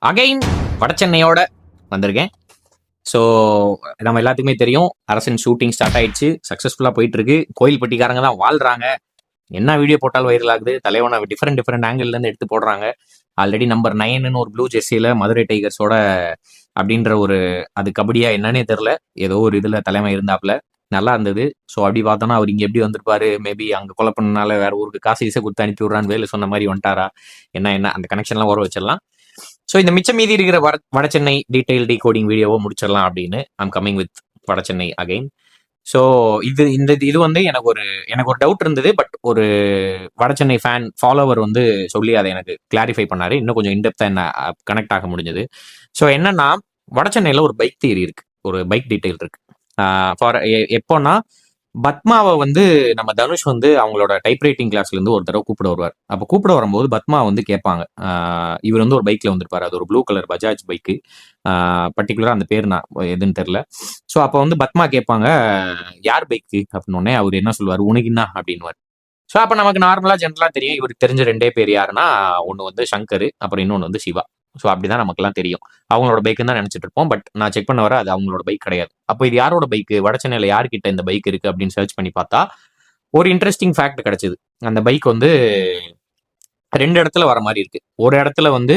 Again வடசென்னையோட வந்திருக்கேன். So நம்ம எல்லாத்துக்குமே தெரியும், அரசன் ஷூட்டிங் ஸ்டார்ட் ஆயிடுச்சு, சக்ஸஸ்ஃபுல்லாக போயிட்டு இருக்கு. கோயில்பட்டிக்காரங்க தான் வாழ்றாங்க. என்ன வீடியோ போட்டாலும் வைரல் ஆகுது. தலைவனை டிஃப்ரெண்ட் ஆங்கிள்லேருந்து எடுத்து போடுறாங்க. ஆல்ரெடி நம்பர் 9ன்னு ஒரு ப்ளூ ஜெர்சியில் மதுரை டைகர்ஸோட அப்படின்ற ஒரு அது கபடியா என்னன்னே தெரில, ஏதோ ஒரு இதில் தலைமை இருந்தாப்புல நல்லா இருந்தது. ஸோ அப்படி பார்த்தோன்னா அவர் இங்கே எப்படி வந்திருப்பாரு, மேபி அங்கே கொலை பண்ணனால வேற ஊருக்கு காசு ஈஸை கொடுத்து அனுப்பி விட்றான்னு வேலை சொன்ன மாதிரி வந்துட்டாரா, என்ன அந்த கனெக்ஷன்லாம் வர வச்சிடலாம். ஸோ இந்த மிச்சம் மீதி இருக்கிற வடசென்னை டீடைல் டீகோடிங் வீடியோவை முடிச்சிடலாம் அப்படின்னு I'm coming with Vadachennai again. So இது வந்து எனக்கு ஒரு டவுட் இருந்தது. பட் ஒரு வடசென்னை ஃபேன் ஃபாலோவர் வந்து சொல்லி அதை எனக்கு கிளாரிஃபை பண்ணாரு. இன்னும் கொஞ்சம் இன்டெப்தா என்ன கனெக்ட் ஆக முடிஞ்சது. ஸோ என்னன்னா, வடசென்னையில் ஒரு பைக் தியரி இருக்கு, ஒரு பைக் டீடைல் இருக்கு. ஃபார் எப்போன்னா, பத்மாவை வந்து நம்ம தனுஷ் வந்து அவங்களோட டைப் ரைட்டிங் கிளாஸ்ல இருந்து ஒரு தடவை கூப்பிட வருவார். அப்போ கூப்பிட வரும்போது பத்மா வந்து கேட்பாங்க, இவர் வந்து ஒரு பைக்ல வந்திருப்பாரு, அது ஒரு ப்ளூ கலர் பஜாஜ் பைக்கு, பர்டிகுலரா அந்த பேர் நான் எதுன்னு தெரியல. ஸோ அப்போ வந்து பத்மா கேட்பாங்க, யார் பைக்கு அப்படின்னு. அவர் என்ன சொல்லுவார், உனக்கு என்ன அப்படின்னுவார். ஸோ அப்போ நமக்கு நார்மலா ஜென்ரலா தெரியும், இவருக்கு தெரிஞ்ச ரெண்டே பேர் யாருன்னா, ஒன்று வந்து சங்கர், அப்புறம் இன்னொன்று வந்து சிவா. ஸோ அப்படிதான் நமக்குலாம் தெரியும். அவங்களோட பைக்குன்னு தான் நினைச்சிட்டு இருப்போம். பட் நான் செக் பண்ண வர அது அவங்களோட பைக் கிடையாது. அப்போ இது யாரோட பைக்கு, வடசென்னையில யார்கிட்ட இந்த பைக் இருக்கு அப்படின்னு சர்ச் பண்ணி பார்த்தா ஒரு இன்ட்ரெஸ்டிங் ஃபேக்ட் கிடைச்சது. அந்த பைக் வந்து ரெண்டு இடத்துல வர மாதிரி இருக்கு. ஒரு இடத்துல வந்து